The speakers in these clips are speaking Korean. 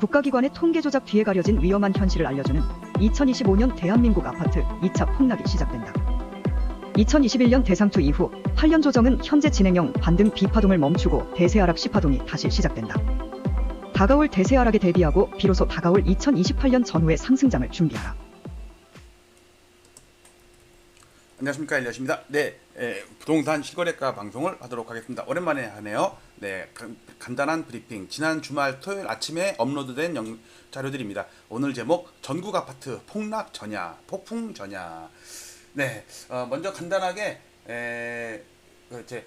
국가기관의 통계 조작 뒤에 가려진 위험한 현실을 알려주는 2025년 대한민국 아파트 2차 폭락이 시작된다. 2021년 대상투 이후 8년 조정은 현재 진행형 반등 B파동을 멈추고 대세하락 C파동이 다시 시작된다. 다가올 대세하락에 대비하고 비로소 다가올 2028년 전후의 상승장을 준비하라. 안녕하십니까, 일리아십니다. 네, 부동산 실거래가 방송을 하도록 하겠습니다. 오랜만에 하네요. 네, 간단한 브리핑. 지난 주말 토요일 아침에 업로드된 자료들입니다. 오늘 제목 전국 아파트 폭락 전야, 폭풍 전야. 네, 먼저 간단하게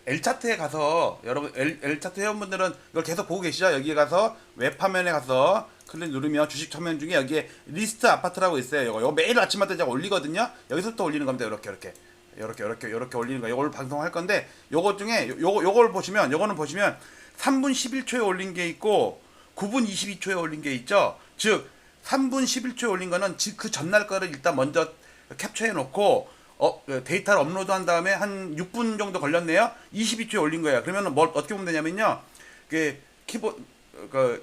L차트에 가서 여러분 L차트 회원분들은 이걸 계속 보고 계시죠? 여기에 가서 웹화면에 가서 클릭 누르면 주식 화면 중에 여기에 리스트 아파트라고 있어요. 이거 매일 아침마다 제가 올리거든요. 여기서부터 올리는 겁니다. 이렇게 올리는 거. 이걸 방송할 건데 요거 중에 요걸 보시면 요거는 보시면 3분 11초에 올린 게 있고 9분 22초에 올린 게 있죠. 즉 3분 11초에 올린 거는 그 전날 거를 일단 먼저 캡처해 놓고 데이터를 업로드한 다음에 한 6분 정도 걸렸네요. 22초에 올린 거예요. 그러면 뭘 어떻게 보면 되냐면요. 그 키보드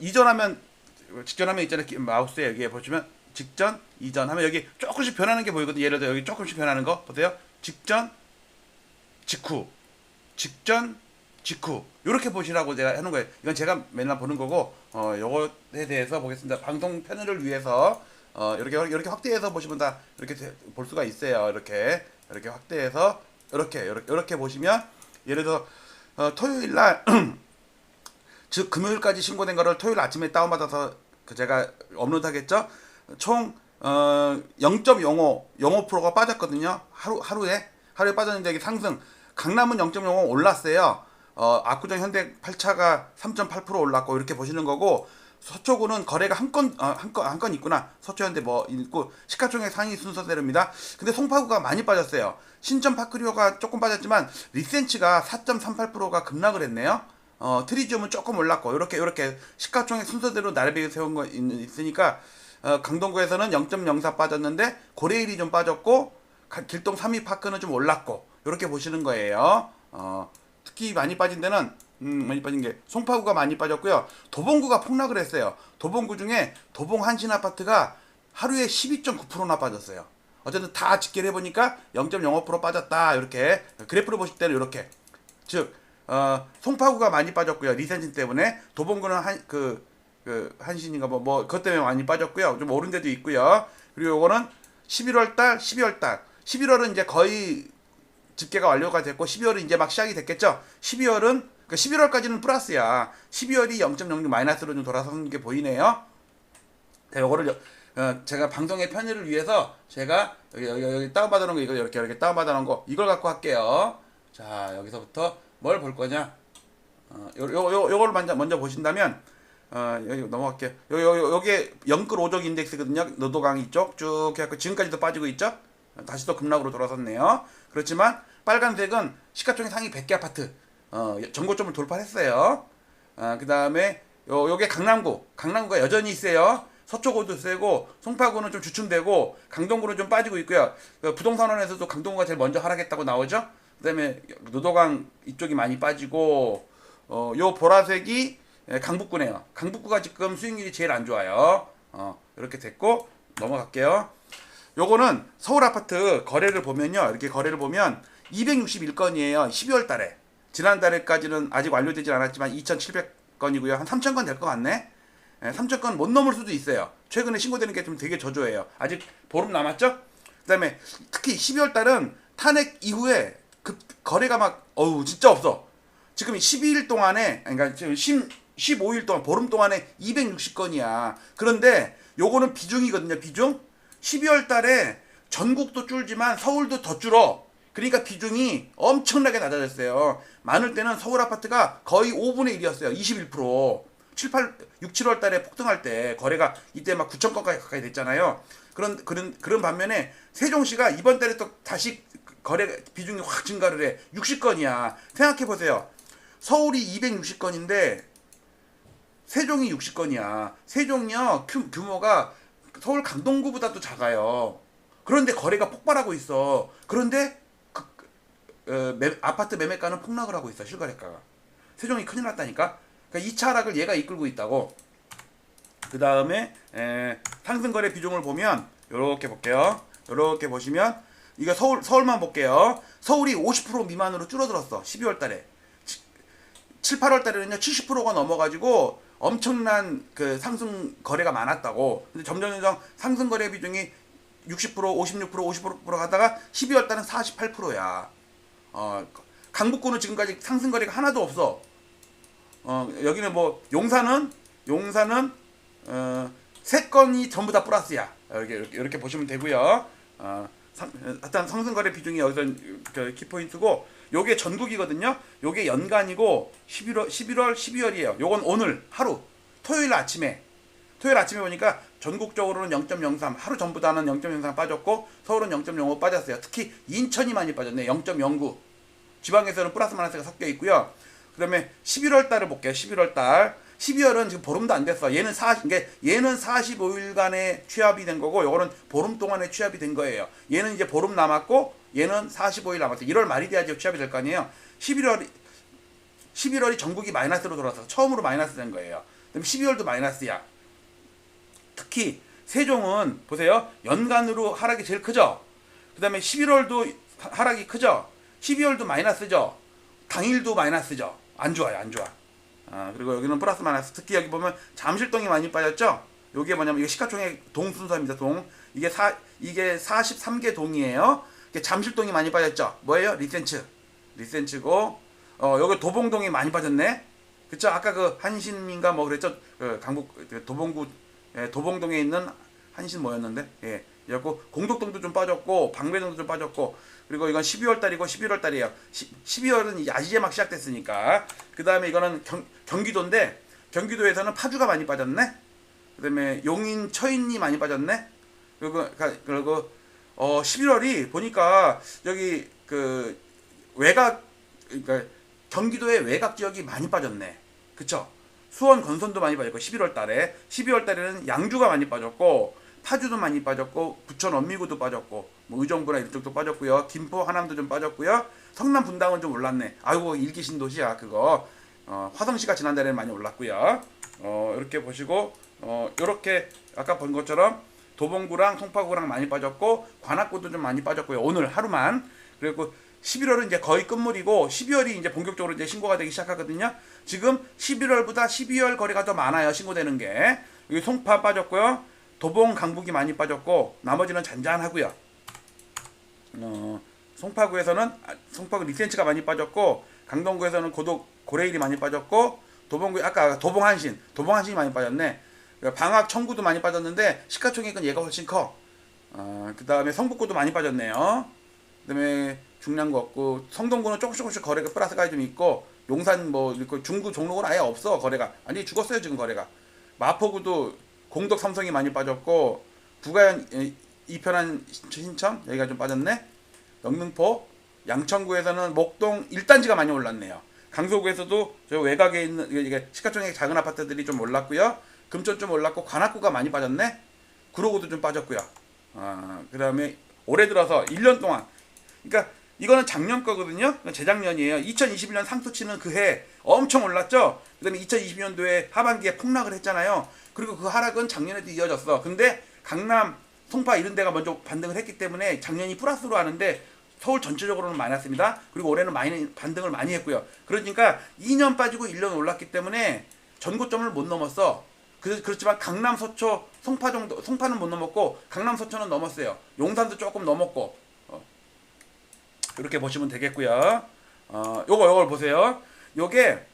이전하면 직전하면 있잖아요. 마우스에 여기에 보시면 직전, 이전 하면 여기 조금씩 변하는 게 보이거든요. 예를 들어 여기 조금씩 변하는 거 보세요. 직전, 직후, 직전, 직후 이렇게 보시라고 제가 해놓은 거예요. 이건 제가 맨날 보는 거고 요거에 대해서 보겠습니다. 방송 편의를 위해서 이렇게 확대해서 보시면 다 이렇게 볼 수가 있어요. 이렇게 확대해서 이렇게 보시면 예를 들어 토요일 날 즉 금요일까지 신고된 거를 토요일 아침에 다운받아서 제가 업로드하겠죠. 총 0.05%가 빠졌거든요. 하루에 빠졌는데 이게 상승. 강남은 0.05 올랐어요. 압구정 현대 8차가 3.8% 올랐고 이렇게 보시는 거고, 서초구는 거래가 한 건 있구나. 서초현대 뭐 있고 시가총액 상위 순서대로입니다. 근데 송파구가 많이 빠졌어요. 신천 파크리오가 조금 빠졌지만 리센치가 4.38%가 급락을 했네요. 트리지움은 조금 올랐고 이렇게 시가총액 순서대로 나래비에 세운 거 있으니까 강동구에서는 0.04 빠졌는데 고레일이 좀 빠졌고 길동 3위 파크는 좀 올랐고 이렇게 보시는 거예요. 특히 많이 빠진 데는 많이 빠진 게 송파구가 많이 빠졌고요. 도봉구가 폭락을 했어요. 도봉구 중에 도봉 한신 아파트가 하루에 12.9%나 빠졌어요. 어쨌든 다 집계를 해보니까 0.05% 빠졌다. 이렇게 그래프를 보실 때는 이렇게 즉 송파구가 많이 빠졌고요. 리센진 때문에. 도봉구는 한신인가 뭐 그것 때문에 많이 빠졌고요. 좀 오른 데도 있고요. 그리고 요거는 11월달, 12월달. 11월은 이제 거의 집계가 완료가 됐고 12월은 이제 막 시작이 됐겠죠. 12월은 11월까지는 플러스야. 12월이 0.06 마이너스로 좀 돌아서는 게 보이네요. 자, 요거를 제가 방송의 편의를 위해서 제가 여기 다운받아 놓은 거 이거 이렇게 다운받아 놓은 거 이걸 갖고 할게요. 자, 여기서부터 뭘 볼 거냐? 요걸 먼저 보신다면 여기 넘어갈게요. 요게 영끌 5족 인덱스거든요. 노도강 이쪽 쭉 해갖고 지금까지도 빠지고 있죠. 다시 또 급락으로 돌아섰네요. 그렇지만 빨간색은 시가총액 상위 100개 아파트 전고점을 돌파했어요. 그 다음에 요게 강남구가 여전히 있어요. 서초구도 세고 송파구는 좀 주춤되고 강동구는 좀 빠지고 있고요. 부동산원에서도 강동구가 제일 먼저 하락했다고 나오죠. 그 다음에 노도강 이쪽이 많이 빠지고 요 보라색이 강북구네요. 강북구가 지금 수익률이 제일 안 좋아요. 이렇게 됐고 넘어갈게요. 요거는 서울 아파트 거래를 보면요. 이렇게 거래를 보면 261건이에요. 12월 달에. 지난달에까지는 아직 완료되진 않았지만 2,700건이고요. 한 3,000건 될 것 같네. 3,000건 못 넘을 수도 있어요. 최근에 신고되는 게 좀 되게 저조해요. 아직 보름 남았죠? 그 다음에 특히 12월 달은 탄핵 이후에 거래가 막 진짜 없어. 지금 12일 동안에 그러니까 지금 15일 동안 보름 동안에 260건이야. 그런데 요거는 비중이거든요. 비중. 12월 달에 전국도 줄지만 서울도 더 줄어. 그러니까 비중이 엄청나게 낮아졌어요. 많을 때는 서울 아파트가 거의 5분의 1이었어요. 21%. 6, 7월 달에 폭등할 때 거래가 이때 막 9,000건까지 가까이 됐잖아요. 그런 반면에 세종시가 이번 달에 또 다시 거래 비중이 확 증가를 해. 60건이야. 생각해 보세요. 서울이 260건인데 세종이 60건이야. 세종이요 규모가 서울 강동구보다도 작아요. 그런데 거래가 폭발하고 있어. 그런데 아파트 매매가는 폭락을 하고 있어. 실거래가가. 세종이 큰일 났다니까. 그러니까 2차 하락을 얘가 이끌고 있다고. 그 다음에 상승거래 비중을 보면 요렇게 볼게요. 요렇게 보시면 이거 서울만 볼게요. 서울이 50% 미만으로 줄어들었어. 12월 달에. 7, 8월 달에는요 70%가 넘어가지고 엄청난 그 상승 거래가 많았다고. 근데 점점 상승 거래 비중이 60%, 56%, 50% 가다가 12월 달은 48%야. 강북구는 지금까지 상승 거래가 하나도 없어. 여기는 뭐 용산은 3건이 전부 다 플러스야. 이렇게 보시면 되고요. 일단 상승 거래 비중이 여기서 키포인트고, 요게 전국이거든요. 요게 연간이고 11월, 12월이에요. 요건 오늘 하루 토요일 아침에 보니까 전국적으로는 0.03, 하루 전부 다는 0.03 빠졌고 서울은 0.05 빠졌어요. 특히 인천이 많이 빠졌네. 0.09. 지방에서는 플러스 마이너스가 섞여 있고요. 그다음에 11월 달을 볼게요. 11월 달. 12월은 지금 보름도 안 됐어. 얘는 45일간의 취합이 된 거고, 요거는 보름 동안의 취합이 된 거예요. 얘는 이제 보름 남았고, 얘는 45일 남았어. 1월 말이 돼야지 취합이 될 거 아니에요. 11월이 전국이 마이너스로 돌아서 처음으로 마이너스 된 거예요. 그럼 12월도 마이너스야. 특히 세종은 보세요. 연간으로 하락이 제일 크죠. 그 다음에 11월도 하락이 크죠. 12월도 마이너스죠. 당일도 마이너스죠. 안 좋아요. 안 좋아. 그리고 여기는 플러스 마이너스. 특히 여기 보면 잠실동이 많이 빠졌죠. 요게 뭐냐면, 이게 시가총액 동 순서입니다. 동. 이게 43개 동이에요. 이게 잠실동이 많이 빠졌죠. 뭐예요? 리센츠고, 여기 도봉동이 많이 빠졌네. 그쵸? 아까 그 한신인가 뭐 그랬죠? 강북 도봉동에 있는 한신 뭐였는데? 예. 그래갖고 공덕동도 좀 빠졌고, 방배동도 좀 빠졌고, 그리고 이건 12월 달이고 11월 달이에요. 12월은 이제 막 시작됐으니까. 그 다음에 이거는 경기도인데, 경기도에서는 파주가 많이 빠졌네. 그 다음에 용인, 처인이 많이 빠졌네. 그리고 11월이 보니까 여기 그 그러니까 경기도의 외곽 지역이 많이 빠졌네. 그쵸? 수원, 건선도 많이 빠졌고, 11월 달에. 12월 달에는 양주가 많이 빠졌고, 파주도 많이 빠졌고, 부천 원미구도 빠졌고, 뭐 의정부나 이쪽도 빠졌고요. 김포, 하남도 좀 빠졌고요. 성남, 분당은 좀 올랐네. 아이고, 일기 신도시야 그거. 화성시가 지난달에는 많이 올랐고요. 이렇게 보시고, 이렇게 아까 본 것처럼 도봉구랑 송파구랑 많이 빠졌고, 관악구도 좀 많이 빠졌고요. 오늘 하루만. 그리고 11월은 이제 거의 끝물이고, 12월이 이제 본격적으로 이제 신고가 되기 시작하거든요. 지금 11월보다 12월 거래가 더 많아요. 신고되는 게. 여기 송파 빠졌고요. 도봉, 강북이 많이 빠졌고, 나머지는 잔잔하고요. 송파구 리센츠가 많이 빠졌고, 강동구에서는 고레일이 많이 빠졌고, 도봉구 아까 도봉한신이 많이 빠졌네. 방학, 청구도 많이 빠졌는데 시가총액은 얘가 훨씬 커. 그 다음에 성북구도 많이 빠졌네요. 그 다음에 중량구 없고, 성동구는 조금씩 거래가 플러스가 좀 있고, 용산 뭐 있고, 중구, 종로구는 아예 없어. 거래가 아니 죽었어요 지금 거래가. 마포구도 공덕, 삼성이 많이 빠졌고, 부가현, 이편한 신천 여기가 좀 빠졌네. 영등포, 양천구에서는 목동 1단지가 많이 올랐네요. 강서구에서도 저 외곽에 있는 이게 시가총액 작은 아파트들이 좀 올랐고요. 금천 좀 올랐고, 관악구가 많이 빠졌네. 구로구도 좀 빠졌고요. 그 다음에 올해 들어서 1년 동안, 그러니까 이거는 작년 거거든요. 재작년이에요. 2021년 상투치는 그 해 엄청 올랐죠. 그 다음에 2022년도에 하반기에 폭락을 했잖아요. 그리고 그 하락은 작년에도 이어졌어. 근데 강남, 송파 이런 데가 먼저 반등을 했기 때문에 작년이 플러스로 하는데, 서울 전체적으로는 마이너스입니다. 그리고 올해는 반등을 많이 했고요. 그러니까 2년 빠지고 1년 올랐기 때문에 전고점을 못 넘었어. 그렇지만 강남, 서초, 송파는 못 넘었고, 강남, 서초는 넘었어요. 용산도 조금 넘었고. 이렇게 보시면 되겠고요. 요걸 보세요. 요게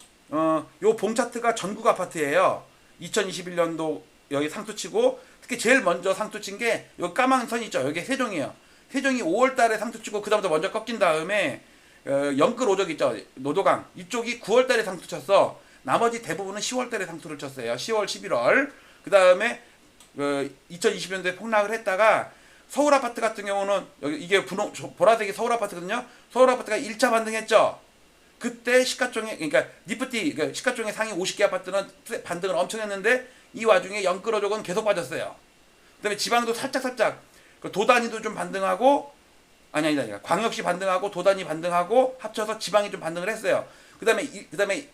요 봉 차트가 전국 아파트예요. 2021년도 여기 상투치고, 특히 제일 먼저 상투친 게 요 까만 선 있죠. 여기 세종이에요. 세종이 5월달에 상투치고, 그다음부터 먼저 꺾인 다음에 영끌 오적 있죠. 노도강 이쪽이 9월달에 상투쳤어. 나머지 대부분은 10월달에 상투를 쳤어요. 10월, 11월. 그 다음에 2020년도에 폭락을 했다가, 서울 아파트 같은 경우는 여기 이게 보라색이 서울 아파트거든요. 서울 아파트가 1차 반등했죠. 그때 시가총액, 그러니까 니프티, 그러니까 시가총액 상위 50개 아파트는 반등을 엄청 했는데, 이 와중에 영끌어족은 계속 빠졌어요. 그다음에 지방도 살짝 도단위도 좀 반등하고, 아니 광역시 반등하고 도단위 반등하고 합쳐서 지방이 좀 반등을 했어요. 그다음에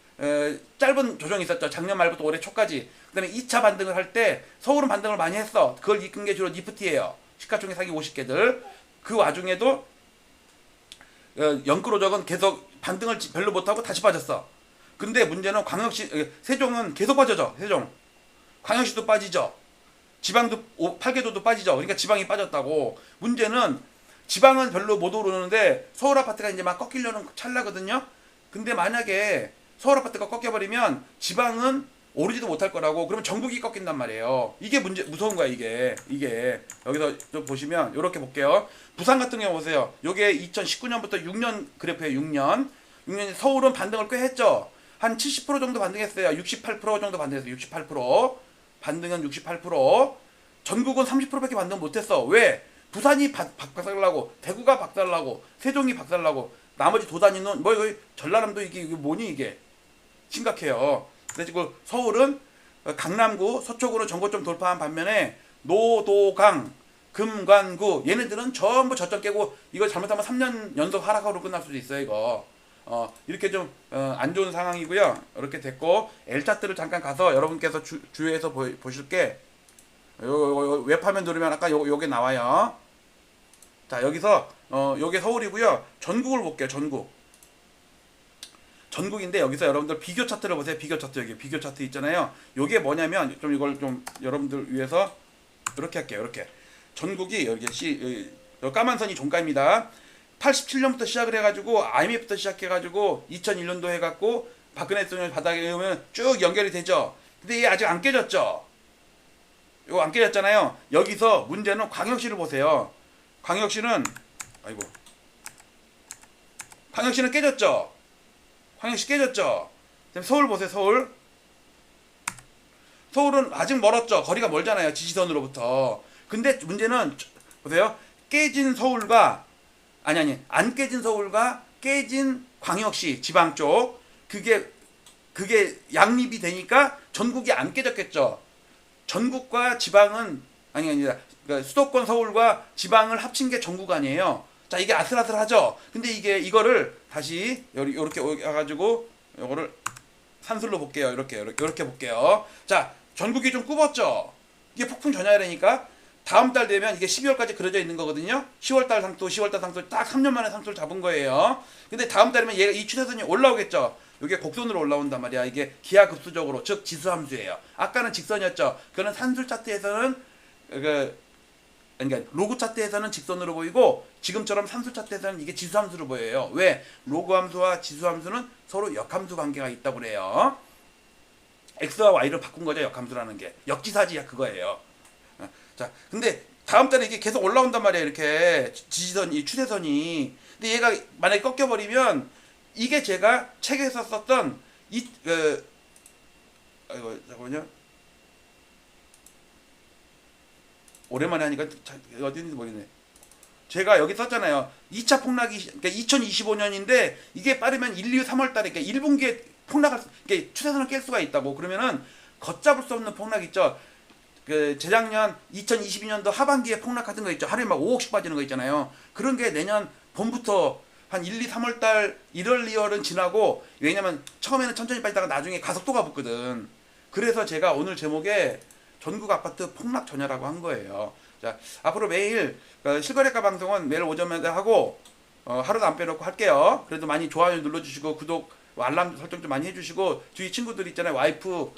짧은 조정이 있었죠. 작년 말부터 올해 초까지. 그다음에 2차 반등을 할 때 서울은 반등을 많이 했어. 그걸 이끈 게 주로 니프티예요. 시가총액 상위 50개들. 그 와중에도 영끌오적은 계속 반등을 별로 못하고 다시 빠졌어. 근데 문제는 광역시, 세종은 계속 빠져죠. 세종. 광역시도 빠지죠. 지방도 8개도도 빠지죠. 그러니까 지방이 빠졌다고. 문제는 지방은 별로 못 오르는데 서울 아파트가 이제 막 꺾이려는 찰나거든요. 근데 만약에 서울 아파트가 꺾여버리면 지방은 오르지도 못할 거라고. 그러면 전국이 꺾인단 말이에요. 이게 무서운 거야, 이게. 여기서 좀 보시면, 요렇게 볼게요. 부산 같은 경우 보세요. 요게 2019년부터 6년 그래프예요, 6년. 서울은 반등을 꽤 했죠. 한 70% 정도 반등했어요. 68% 정도 반등했어요, 68%. 반등은 68%. 전국은 30%밖에 반등 못했어. 왜? 부산이 박살나고, 대구가 박살나고, 세종이 박살나고, 나머지 도단위는, 뭐, 전라남도 이게 뭐니, 이게. 심각해요. 그래서 서울은 강남구 서초구로 전고점 돌파한 반면에 노도강, 금관구 얘네들은 전부 저점 깨고 이거 잘못하면 3년 연속 하락으로 끝날 수도 있어요. 이거 이렇게 좀 안 좋은 상황이고요. 이렇게 됐고 L차트를 잠깐 가서 여러분께서 주의해서 보실게. 요 웹화면 누르면 아까 요게 나와요. 자, 여기서 요게 서울이고요. 전국을 볼게요. 전국인데 여기서 여러분들 비교 차트를 보세요. 비교 차트, 여기 비교 차트 있잖아요. 요게 뭐냐면 좀 이걸 좀 여러분들 위해서 이렇게 할게요. 이렇게 전국이 여기 까만 선이 종가입니다. 87년부터 시작을 해가지고 IMF부터 시작해가지고 2001년도 해갖고 박근혜 대통령 바닥에 오면 쭉 연결이 되죠. 근데 이게 아직 안 깨졌죠. 이거 안 깨졌잖아요. 여기서 문제는 광역시를 보세요. 광역시는 깨졌죠. 광역시 깨졌죠. 서울 보세요. 서울은 아직 멀었죠. 거리가 멀잖아요. 지지선으로부터. 근데 문제는 보세요. 깨진 서울과 안 깨진 서울과 깨진 광역시 지방 쪽 그게 양립이 되니까 전국이 안 깨졌겠죠. 전국과 지방은 아니라 그러니까 수도권 서울과 지방을 합친 게 전국 아니에요. 자, 이게 아슬아슬하죠. 근데 이거를 다시 요렇게 가가지고 요거를 산술로 볼게요. 이렇게 볼게요. 자, 전국이 좀 굽었죠. 이게 폭풍 전야라니까 다음 달 되면 이게 12월까지 그려져 있는 거거든요. 10월달 상토 딱 3년 만에 상토를 잡은 거예요. 근데 다음 달이면 얘가 이 추세선이 올라오겠죠. 이게 곡선으로 올라온단 말이야. 이게 기하급수적으로, 즉 지수함수예요. 아까는 직선이었죠. 그거는 산술 차트에서는 그러니까 로그 차트에서는 직선으로 보이고 지금처럼 산술 차트에서는 이게 지수함수로 보여요. 왜? 로그 함수와 지수함수는 서로 역함수 관계가 있다고 그래요. x와 y를 바꾼 거죠. 역함수라는 게. 역지사지야 그거예요. 자, 근데 다음 달에 이게 계속 올라온단 말이에요. 이렇게 지지선, 이 추세선이. 근데 얘가 만약에 꺾여버리면 이게 제가 책에서 썼던 잠깐만요. 오랜만에 하니까 어딘지 모르겠네. 제가 여기 썼잖아요. 2차 폭락이 그러니까 2025년인데 이게 빠르면 1, 2, 3월 달에 그러니까 1분기에 폭락할 그러니까 추세선을 깰 수가 있다고. 그러면은 걷잡을 수 없는 폭락 있죠. 재작년 2022년도 하반기에 폭락하던 거 있죠. 하루에 막 5억씩 빠지는 거 있잖아요. 그런 게 내년 봄부터 한 1, 2, 3월 달 1월, 2월은 지나고 왜냐면 처음에는 천천히 빠지다가 나중에 가속도가 붙거든. 그래서 제가 오늘 제목에 전국 아파트 폭락 전야라고 한 거예요. 자, 앞으로 매일 실거래가 방송은 매일 오전마다 하고 하루도 안 빼놓고 할게요. 그래도 많이 좋아요 눌러주시고 구독, 알람 설정 좀 많이 해주시고 주위 친구들 있잖아요. 와이프,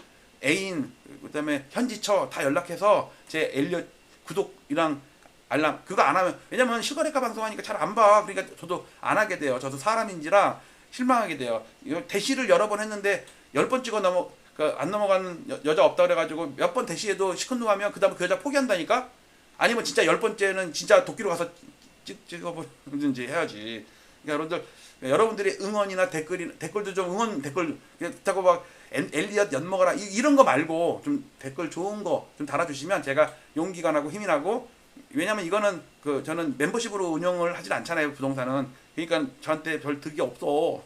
애인, 그다음에 현지처 다 연락해서 제 엘리엇 구독이랑 알람 그거 안 하면 왜냐면 실거래가 방송하니까 잘 안 봐. 그러니까 저도 안 하게 돼요. 저도 사람인지라 실망하게 돼요. 대시를 여러 번 했는데 10번 찍어 안 넘어가는 여자 없다 그래가지고 몇 번 대시해도 시큰둥하면 그다음에 그 여자 포기한다니까. 아니면 진짜 10번째는 진짜 도끼로 가서 찍어보든지 해야지. 그러니까 여러분들의 응원이나 댓글도 좀 응원 댓글 자꾸 막 엘리엇 엿먹어라 이런 거 말고 좀 댓글 좋은 거 좀 달아주시면 제가 용기가 나고 힘이 나고. 왜냐면 이거는 저는 멤버십으로 운영을 하질 않잖아요. 부동산은. 그러니까 저한테 별 득이 없어.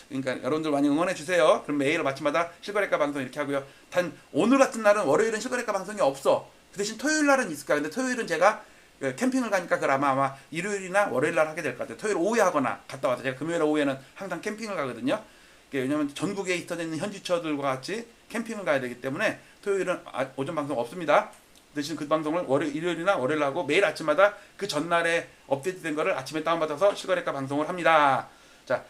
그러니까 여러분들 많이 응원해 주세요. 그럼 매일 아침마다 실거래가 방송 이렇게 하고요. 단 오늘 같은 날은 월요일은 실거래가 방송이 없어. 그 대신 토요일 날은 있을까. 근데 토요일은 제가 캠핑을 가니까 그걸 아마 일요일이나 월요일 날 하게 될 것 같아요. 토요일 오후에 하거나 갔다 와서 제가 금요일 오후에는 항상 캠핑을 가거든요. 왜냐하면 전국에 있어져 있는 현지처들과 같이 캠핑을 가야 되기 때문에 토요일은 오전 방송 없습니다. 대신 그 방송을 일요일이나 월요일 하고 매일 아침마다 그 전날에 업데이트된 거를 아침에 다운받아서 실거래가 방송을 합니다. 자,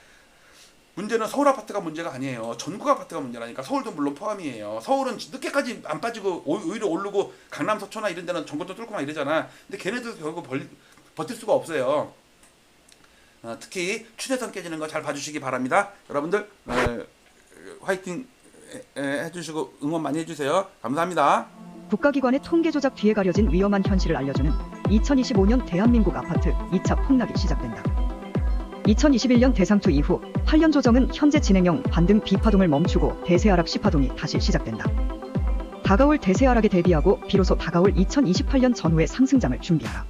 문제는 서울 아파트가 문제가 아니에요. 전국 아파트가 문제라니까. 서울도 물론 포함이에요. 서울은 늦게까지 안 빠지고 오히려 오르고 강남 서초나 이런 데는 전국도 뚫고 막 이러잖아. 근데 걔네들 결국 버틸 수가 없어요. 특히 추세선 깨지는 거 잘 봐주시기 바랍니다. 여러분들 화이팅 해주시고 응원 많이 해주세요. 감사합니다. 국가기관의 통계 조작 뒤에 가려진 위험한 현실을 알려주는 2025년 대한민국 아파트 2차 폭락이 시작된다. 2021년 대상투 이후 8년 조정은 현재 진행형 반등 비파동을 멈추고 대세 하락 시파동이 다시 시작된다. 다가올 대세 하락에 대비하고 비로소 다가올 2028년 전후의 상승장을 준비하라.